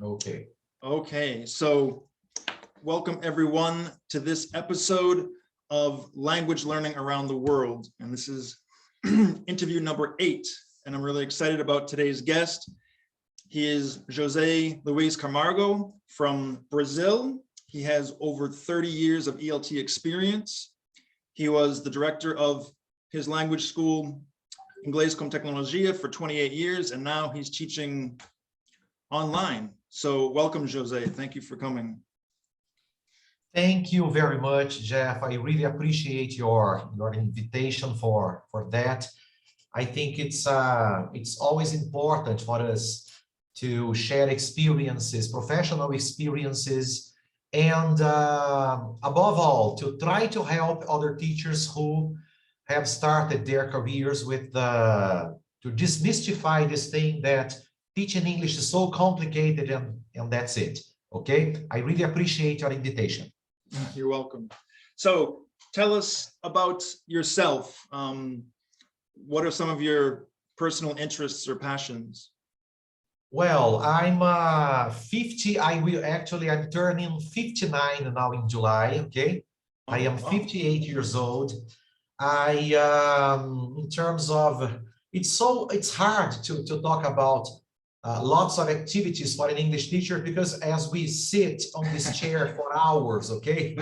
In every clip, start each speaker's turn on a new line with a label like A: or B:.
A: Okay.
B: Okay, so welcome everyone to this episode of Language Learning Around the World. And this is interview number 8. And I'm really excited about today's guest. He is José Luiz Camargo from Brazil. He has over 30 years of ELT experience. He was the director of his language school, Ingles Com Tecnologia, for 28 years, and now he's teaching online. So welcome, Jose. Thank you for coming.
A: Thank you very much, Jeff. I really appreciate your invitation for that. I think it's always important for us to share experiences, professional experiences, and above all, to try to help other teachers who have started their careers with to demystify this thing that teaching English is so complicated, and that's it. Okay, I really appreciate your invitation.
B: You're welcome. So tell us about yourself. What are some of your personal interests or passions?
A: Well, I'm 50. I'm turning 59 now in July. Okay, I am 58 years old. In terms of, it's hard to talk about lots of activities for an English teacher, because as we sit on this chair for hours, okay,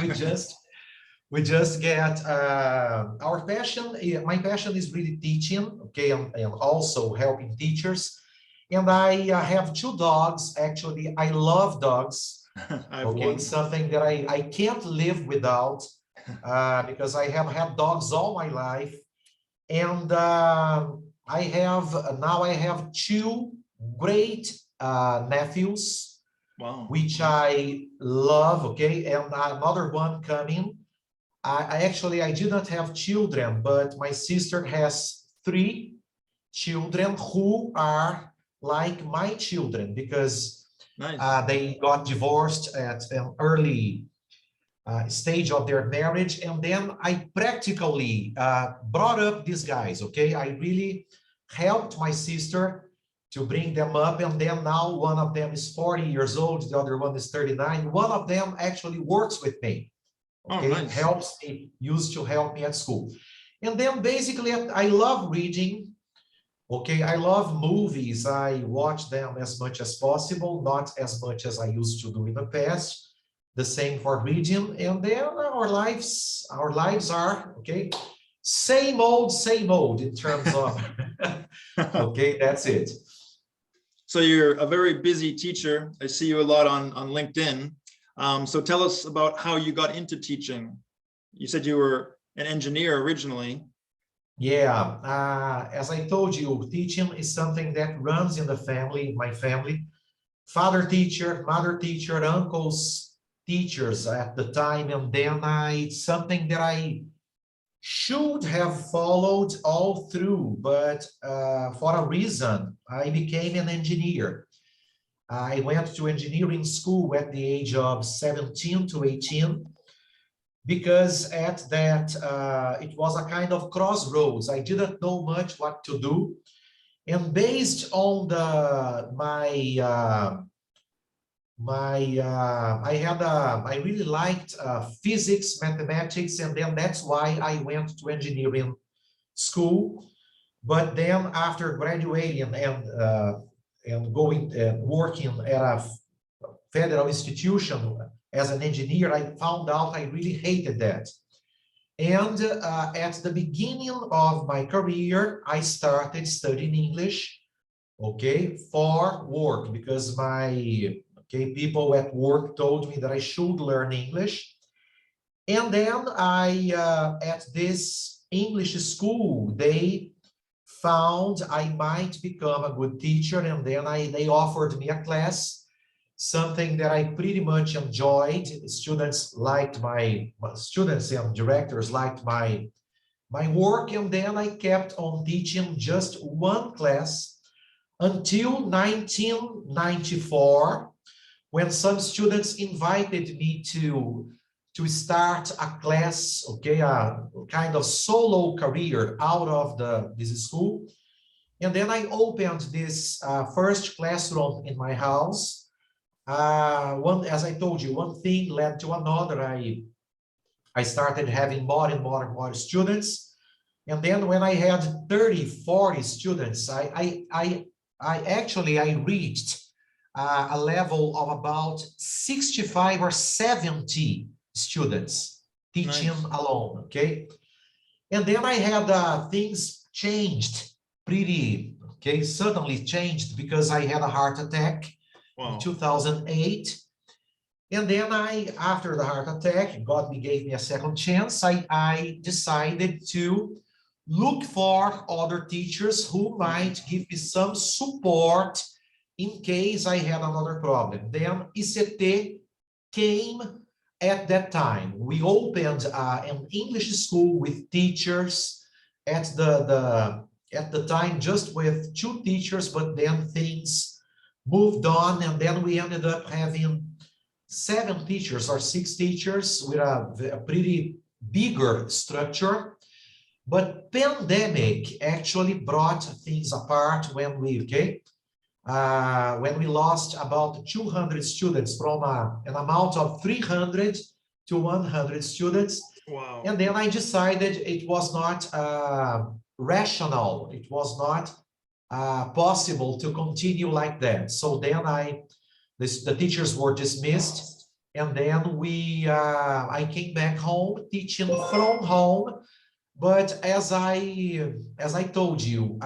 A: we just get our passion. My passion is really teaching, okay, and also helping teachers. And I have 2 dogs. Actually, I love dogs. Okay, it's something that I can't live without, because I have had dogs all my life. And I have 2 great nephews,
B: wow,
A: which I love. Okay, and another one coming. I did not have children, but my sister has 3 children who are like my children, because
B: nice.
A: they got divorced at an early stage of their marriage, and then I practically brought up these guys. Okay, I really helped my sister to bring them up, and then now one of them is 40 years old, the other one is 39. One of them actually works with me. Okay,
B: Nice.
A: Used to help me at school. And then basically I love reading. Okay, I love movies. I watch them as much as possible, not as much as I used to do in the past. The same for reading. And then our lives are, okay, same old in terms of, okay, that's it.
B: So you're a very busy teacher. I see you a lot on LinkedIn. So tell us about how you got into teaching. You said you were an engineer originally.
A: Yeah, as I told you, teaching is something that runs in the family, my family. Father teacher, mother teacher, uncles teachers at the time, and then it's something that I should have followed all through, but for a reason, I became an engineer. I went to engineering school at the age of 17 to 18. Because at that, it was a kind of crossroads. I didn't know much what to do. And based on I really liked physics, mathematics, and then that's why I went to engineering school. But then after graduating and going and working at a federal institution as an engineer, I found out I really hated that. And at the beginning of my career, I started studying English, okay, for work, because people at work told me that I should learn English. And then at this English school, they found I might become a good teacher, and then they offered me a class, something that I pretty much enjoyed. Students and directors liked my work, and then I kept on teaching just one class until 1994, when some students invited me to start a class, okay, a kind of solo career out of this school. And then I opened this first classroom in my house. As I told you, one thing led to another. I started having more and more students. And then when I had 30, 40 students, I reached a level of about 65 or 70 students teaching alone, okay? And then I had things changed pretty, okay, suddenly changed because I had a heart attack in 2008. And then after the heart attack, God gave me a second chance. I decided to look for other teachers who might give me some support in case I had another problem. Then ICT came at that time. We opened an English school with teachers at the time, just with 2 teachers, but then things moved on, and then we ended up having 7 teachers or 6 teachers with a pretty bigger structure. But pandemic actually brought things apart when we lost about 200 students from an amount of 300 to 100 students.
B: Wow.
A: And then I decided it was not rational. It was not possible to continue like that. So then the teachers were dismissed, and then I came back home teaching from home. But as I told you,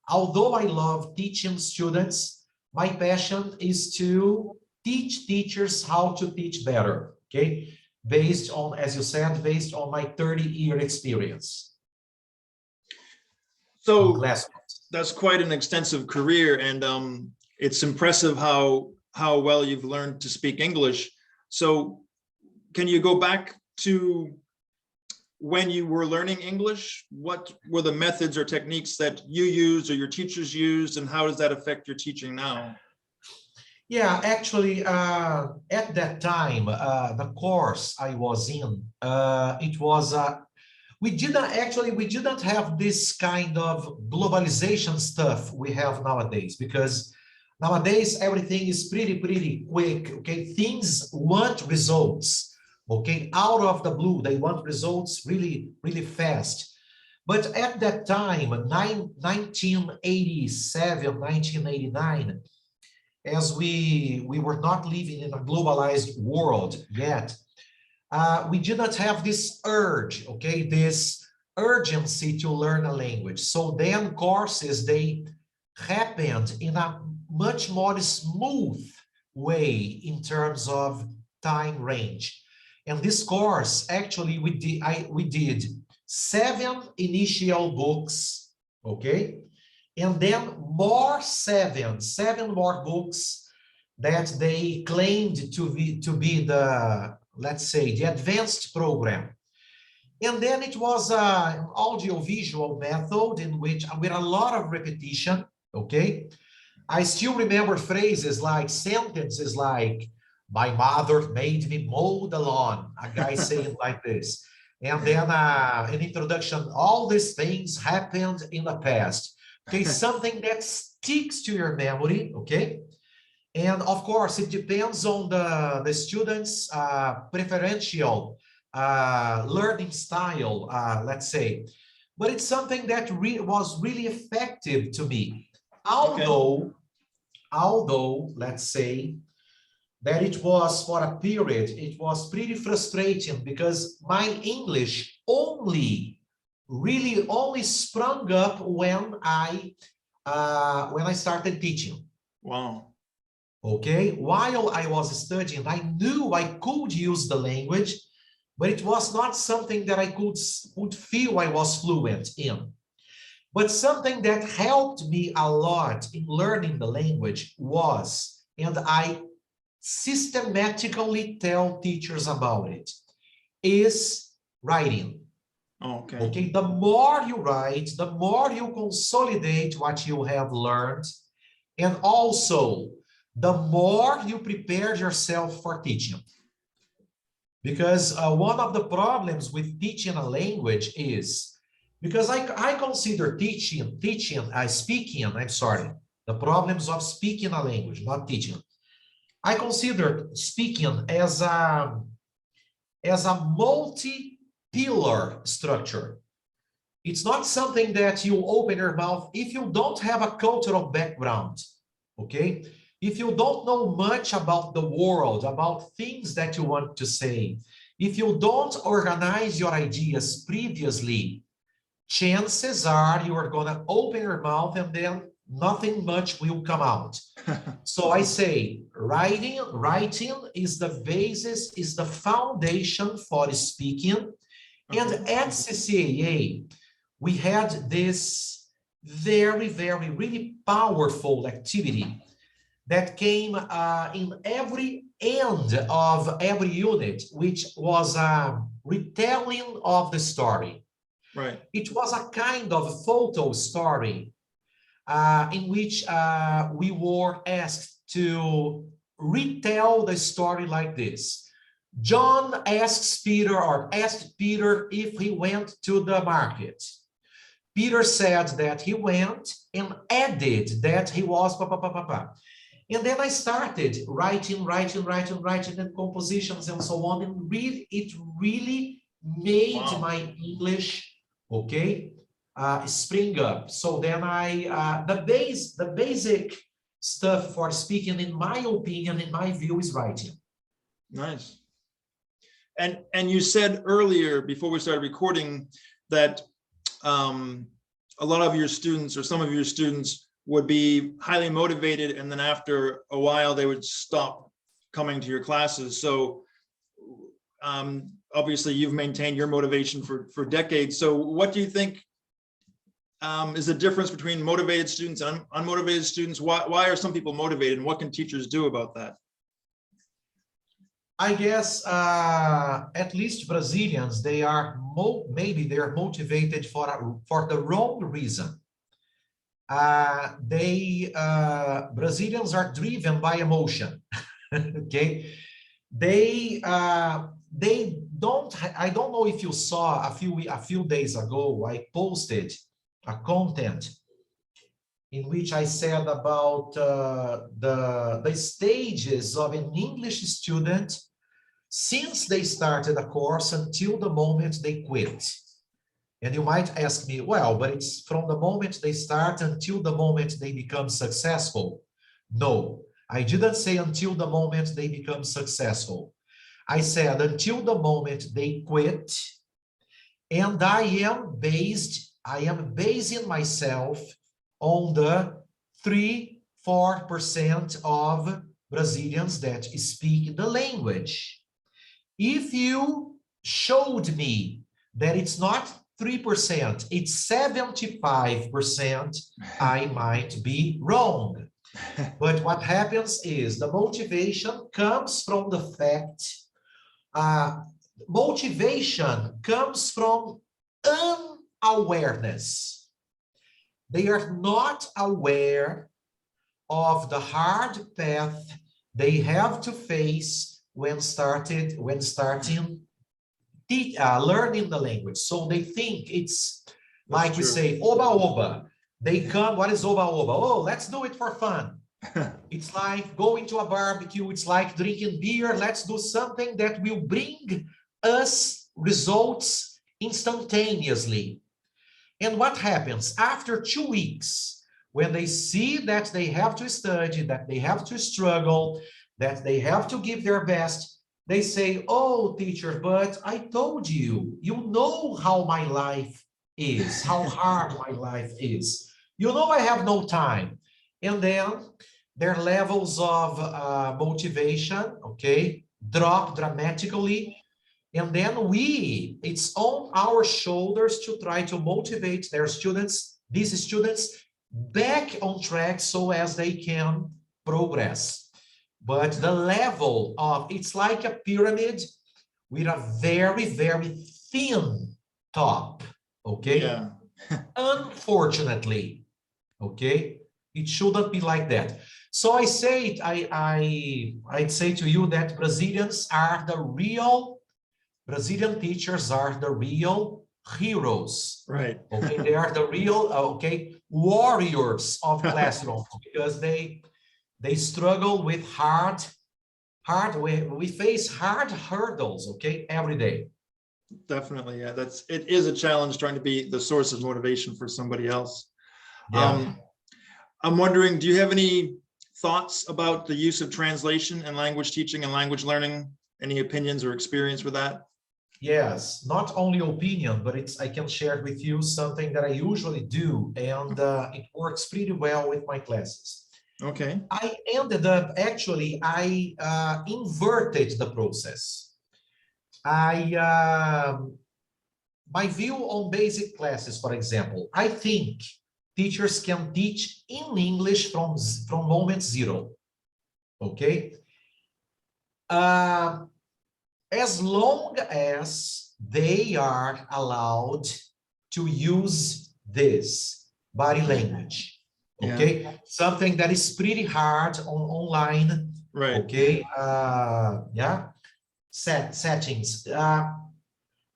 A: although I love teaching students, my passion is to teach teachers how to teach better, okay? Based on, as you said, based on my 30-year experience.
B: So that's quite an extensive career, and it's impressive how well you've learned to speak English. So can you go back to when you were learning English? What were the methods or techniques that you used or your teachers used, and how does that affect your teaching now?
A: Yeah, actually, at that time, the course I was in, it was, we didn't have this kind of globalization stuff we have nowadays, because nowadays everything is pretty quick, okay? Things want results. Okay, out of the blue, they want results really fast. But at that time, 1987, 1989, as we were not living in a globalized world yet, we did not have this urge, okay, this urgency to learn a language. So then courses, they happened in a much more smooth way in terms of time range. And this course, actually, we did 7 initial books, okay? And then seven more books that they claimed to be the, let's say, the advanced program. And then it was an audio-visual method in which, with a lot of repetition, okay? I still remember phrases like, sentences like, my mother made me mow the lawn, a guy saying like this. And then an introduction, all these things happened in the past. Okay, something that sticks to your memory, okay? And of course, it depends on the student's preferential learning style, let's say. But it's something that was really effective to me. Although, let's say, that it was for a period, it was pretty frustrating because my English only sprung up when I started teaching.
B: Wow.
A: Okay, while I was studying, I knew I could use the language, but it was not something that I could feel I was fluent in. But something that helped me a lot in learning the language was, and I systematically tell teachers about it, is writing.
B: Okay.
A: Okay, the more you write, the more you consolidate what you have learned, and also the more you prepare yourself for teaching. Because one of the problems with teaching a language is, because I consider speaking, the problems of speaking a language, not teaching. I consider speaking as a multi-pillar structure. It's not something that you open your mouth if you don't have a cultural background, okay? If you don't know much about the world, about things that you want to say, if you don't organize your ideas previously, chances are you are going to open your mouth and then nothing much will come out. So I say writing is the basis, is the foundation for speaking. And at CCAA, we had this very, very, really powerful activity that came in every end of every unit, which was a retelling of the story.
B: Right.
A: It was a kind of photo story in which we were asked to retell the story like this. John asked Peter if he went to the market. Peter said that he went and added that he was And then I started writing and compositions and so on, and it really made my English, okay, spring up. So then the basic stuff for speaking, in my opinion, in my view, is writing.
B: Nice. And you said earlier, before we started recording, that a lot of your students, or some of your students, would be highly motivated, and then after a while they would stop coming to your classes. So obviously you've maintained your motivation for decades. So what do you think is the difference between motivated students and unmotivated students? Why are some people motivated, and what can teachers do about that?
A: I guess at least Brazilians, they are maybe they're motivated for the wrong reason. Brazilians are driven by emotion. Okay, they don't. I don't know if you saw a few days ago, I posted a content in which I said about the stages of an English student since they started a course until the moment they quit. And you might ask me, well, but it's from the moment they start until the moment they become successful. No, I didn't say until the moment they become successful. I said until the moment they quit. And I am basing myself on the 3-4% of Brazilians that speak the language. If you showed me that it's not 3%, it's 75%, I might be wrong. But what happens is the motivation comes from the fact, motivation comes from unawareness. They are not aware of the hard path they have to face when starting learning the language. So they think it's like we say, oba oba. They come, what is oba oba? Oh, let's do it for fun. It's like going to a barbecue. It's like drinking beer. Let's do something that will bring us results instantaneously. And what happens after 2 weeks, when they see that they have to study, that they have to struggle, that they have to give their best, they say, oh, teacher, but I told you, you know how my life is, how hard my life is. You know I have no time. And then their levels of motivation, okay, drop dramatically. And then it's on our shoulders to try to motivate their students, these students, back on track so as they can progress. But the level of, it's like a pyramid with a very, very thin top, okay?
B: Yeah.
A: Unfortunately, okay? It shouldn't be like that. So I'd say to you that Brazilian teachers are the real heroes.
B: Right.
A: Okay, they are the real, warriors of classrooms because they struggle with hard we face hard hurdles, okay, every day.
B: Definitely, yeah. It is a challenge trying to be the source of motivation for somebody else.
A: Yeah.
B: I'm wondering, do you have any thoughts about the use of translation in language teaching and language learning? Any opinions or experience with that?
A: Yes, not only opinion, but I can share with you something that I usually do, and it works pretty well with my classes.
B: Okay.
A: I ended up, actually, I inverted the process. My view on basic classes, for example, I think teachers can teach in English from moment zero, okay? As long as they are allowed to use this body language, okay? Yeah. Something that is pretty hard online,
B: right?
A: Okay, yeah, settings.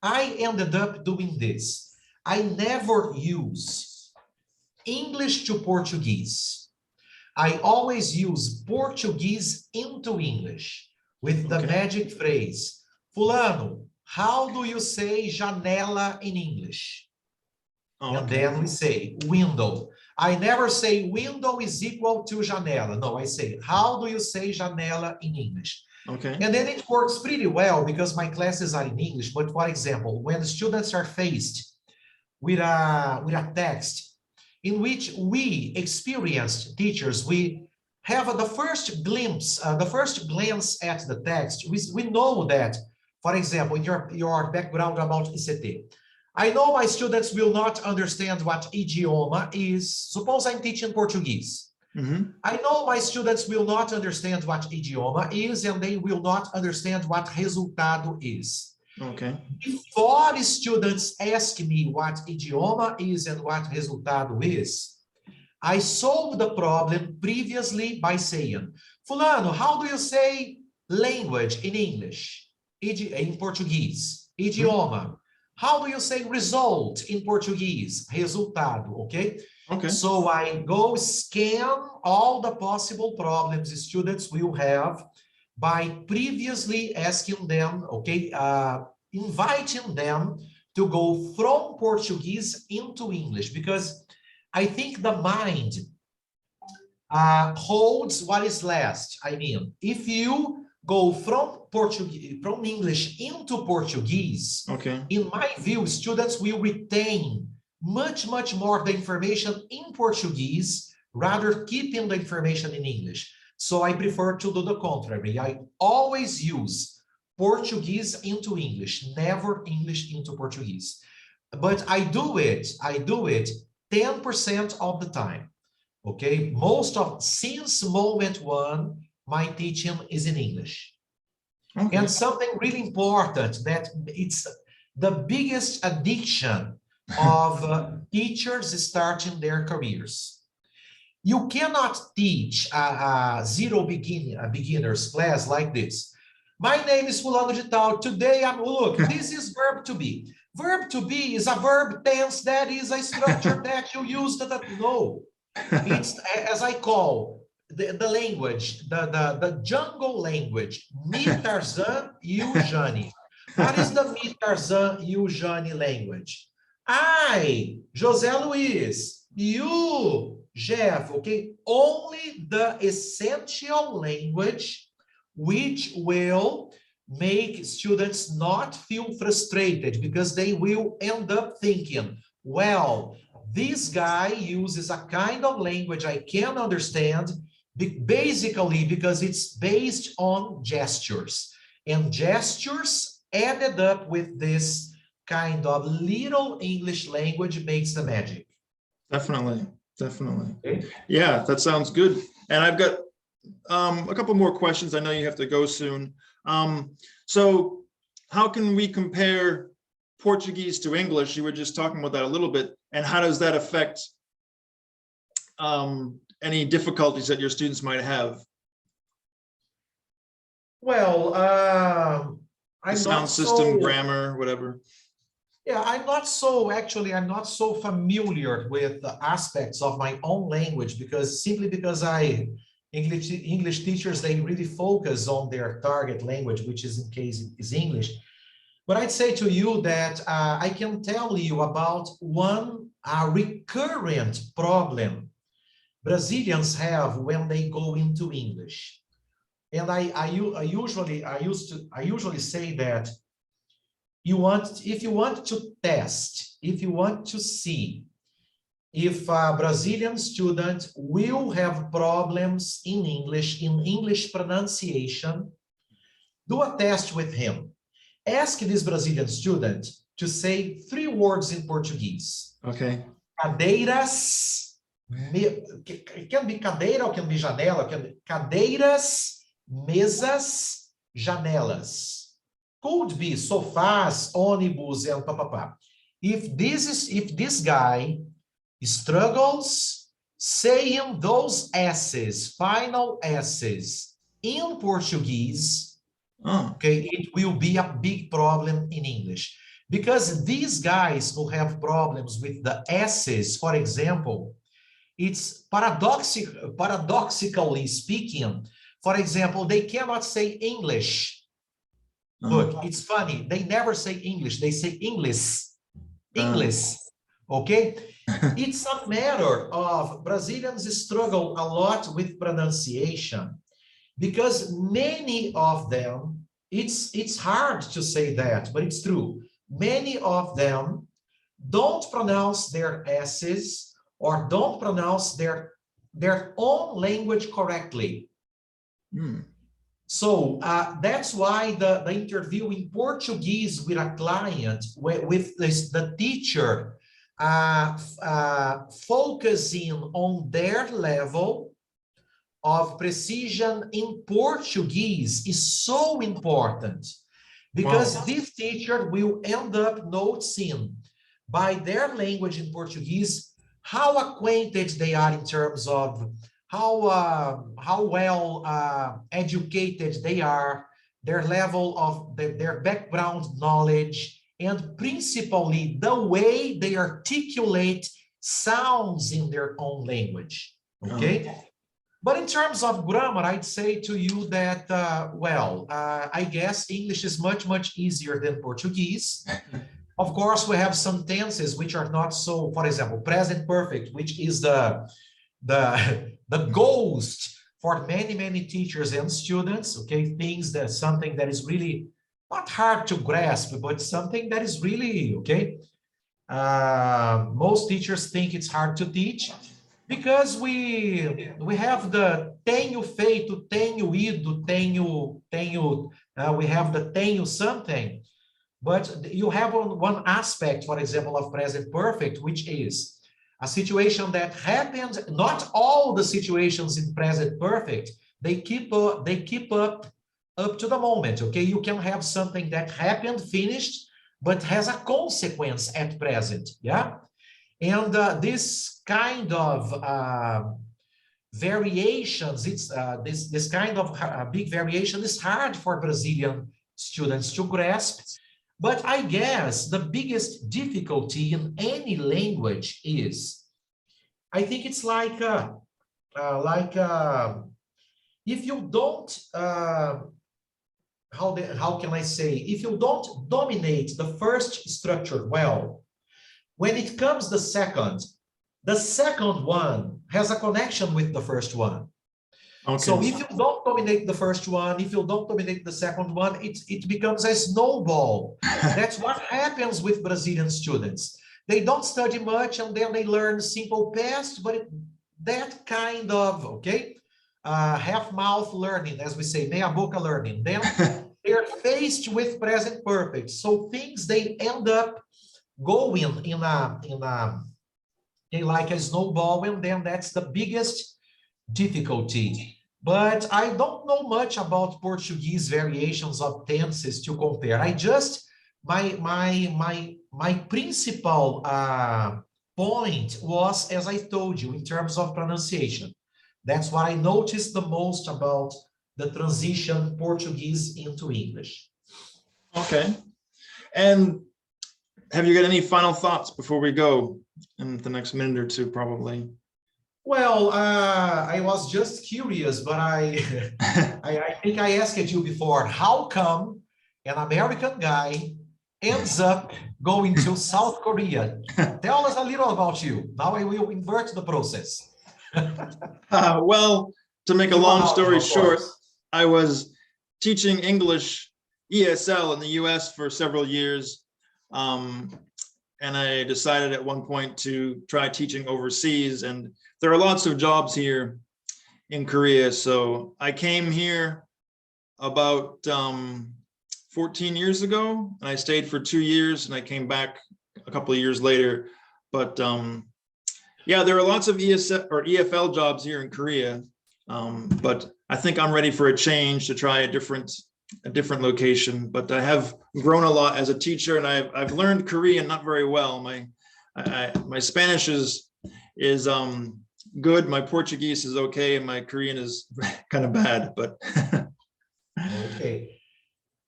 A: I ended up doing this. I never use English to Portuguese. I always use Portuguese into English with the magic phrase, Fulano, how do you say janela in English? And then we say window. I never say window is equal to janela. No, I say, how do you say janela in English? Okay. And then it works pretty well because my classes are in English. But for example, when students are faced with a text in which we experienced teachers, we have the first glimpse, the first glance at the text. We know that, for example, in your background about ICT, I know my students will not understand what idioma is. Suppose I'm teaching Portuguese. Mm-hmm. I know my students will not understand what idioma is, and they will not understand what resultado is. Okay. Before the students ask me what idioma is and what resultado is, I solve the problem previously by saying, Fulano, how do you say language in English? In Portuguese, idioma. How do you say result in Portuguese? Resultado, okay? Okay. So I go scan all the possible problems students will have by previously asking them, okay, inviting them to go from Portuguese into English, because I think the mind holds what is last. I mean, if you go from English into Portuguese, okay, in my view, students will retain much more the information in Portuguese rather keeping the information in English. So I prefer to do the contrary. I always use Portuguese into English, never English into Portuguese. But I do it 10% of the time. Okay, since moment one, my teaching is in English. Okay. And something really important, that it's the biggest addiction of teachers starting their careers. You cannot teach a beginners class like this. My name is Fulano de Tal. Today look, this is verb to be. Verb to be is a verb tense that is a structure that you use no. It's, as I call the language, the jungle language, me, Tarzan, you, Jani. What is the me, Tarzan, you, Jani language? I, José Luiz, you, Jeff, okay? Only the essential language which will make students not feel frustrated, because they will end up thinking, well, this guy uses a kind of language I can understand, basically because it's based on gestures. And gestures added up with this kind of little English language makes the magic. Definitely. Okay.
B: Yeah, that sounds good. And I've got a couple more questions. I know you have to go soon. So how can we compare Portuguese to English? You were just talking about that a little bit. And how does that affect any difficulties that your students might have?
A: Well, I'm
B: sound system, grammar, whatever.
A: Yeah, I'm not so familiar with the aspects of my own language, because I English teachers, they really focus on their target language, which is in case is English. But I'd say to you that I can tell you about one recurrent problem Brazilians have when they go into English. And I usually say that if you want to test, if you want to see if a Brazilian student will have problems in English pronunciation, do a test with him. Ask this Brazilian student to say 3 words in Portuguese.
B: Okay.
A: Cadeiras, it can be cadeira or can be janela, can be cadeiras, mesas, janelas. Could be sofás, ônibus, and papapá. If this guy struggles saying those S's, final S's, in Portuguese, okay, it will be a big problem in English. Because these guys who have problems with the S's, for example, it's paradoxically speaking, for example, they cannot say English. Look, it's funny. They never say English. They say English. English. Okay? It's a matter of Brazilians struggle a lot with pronunciation because many of them, it's hard to say that, but it's true. Many of them don't pronounce their S's or don't pronounce their own language correctly. So that's why the interview in Portuguese with a client, with the teacher focusing on their level of precision in Portuguese is so important. Because this teacher will end up noticing by their language in Portuguese how acquainted they are in terms of how well educated they are, their level of their background knowledge, and principally the way they articulate sounds in their own language. Okay? But in terms of grammar, I'd say to you that, I guess English is much, much easier than Portuguese. Of course, we have some tenses which are not so, for example, present perfect, which is the ghost for many, many teachers and students, okay? Something that is really not hard to grasp, but something that is really, okay? Most teachers think it's hard to teach, because we have the tenho feito, tenho ido, we have the tenho something, but you have one aspect, for example, of present perfect, which is a situation that happens. Not all the situations in present perfect, they keep up to the moment, okay? You can have something that happened, finished, but has a consequence at present, yeah? And this kind of variations, this kind of big variation is hard for Brazilian students to grasp. But I guess the biggest difficulty in any language is, I think it's like if you don't, how can I say, if you don't dominate the first structure well, when it comes the second one has a connection with the first one. Okay. So if you don't dominate the first one, if you don't dominate the second one, it becomes a snowball. That's what happens with Brazilian students. They don't study much and then they learn simple past, but that kind of, okay, half-mouth learning, as we say, meia boca learning. Then they're faced with present perfect. So things, they end up going in like a snowball, and then that's the biggest difficulty. But I don't know much about Portuguese variations of tenses to compare. I just, my principal point was, as I told you, in terms of pronunciation. That's what I noticed the most about the transition Portuguese into English.
B: Okay. And have you got any final thoughts before we go in the next minute or two, probably?
A: Well, I was just curious, but I think I asked you before, how come an American guy ends up going to South Korea? Tell us a little about you. Now I will invert the process.
B: Well, to make a
A: Keep
B: long
A: on
B: story
A: of
B: short,
A: course.
B: I was teaching English ESL in the US for several years. And I decided at one point to try teaching overseas. And there are lots of jobs here in Korea. So I came here about 14 years ago, and I stayed for 2 years, and I came back a couple of years later. But yeah, there are lots of ESL or EFL jobs here in Korea. But I think I'm ready for a change to try a different location. But I have grown a lot as a teacher, and I've learned Korean not very well. My Spanish is good. My Portuguese is okay, and my Korean is kind of bad. But
A: Okay.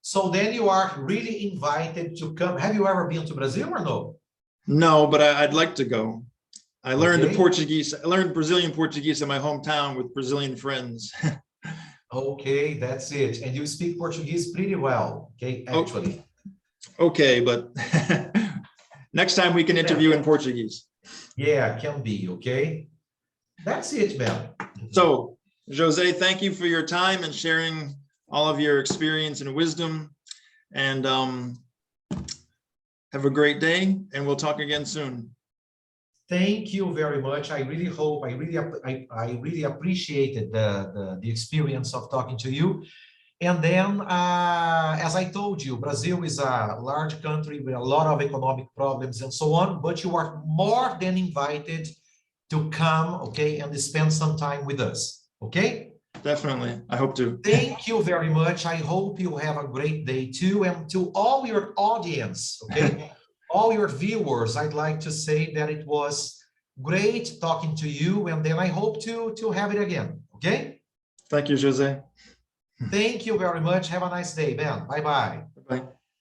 A: So then you are really invited to come. Have you ever been to Brazil or no?
B: no, but I'd like to go. I learned
A: Okay.
B: Portuguese. I learned Brazilian Portuguese in my hometown with Brazilian friends.
A: Okay, that's it. And you speak Portuguese pretty well, okay, actually.
B: Okay, but next time we can interview in Portuguese.
A: Yeah, can be, okay? That's it, man.
B: So, Jose, thank you for your time and sharing all of your experience and wisdom. And have a great day, and we'll talk again soon.
A: Thank you very much. I really hope, I really appreciated the experience of talking to you. And then, as I told you, Brazil is a large country with a lot of economic problems and so on, but you are more than invited to come, okay, and spend some time with us, okay?
B: Definitely. I hope to.
A: Thank you very much. I hope you have a great day too. And to all your audience, okay, all your viewers, I'd like to say that it was great talking to you. And then I hope to have it again, okay?
B: Thank you, Jose.
A: Thank you very much. Have a nice day, Ben. Bye-bye.
B: Bye.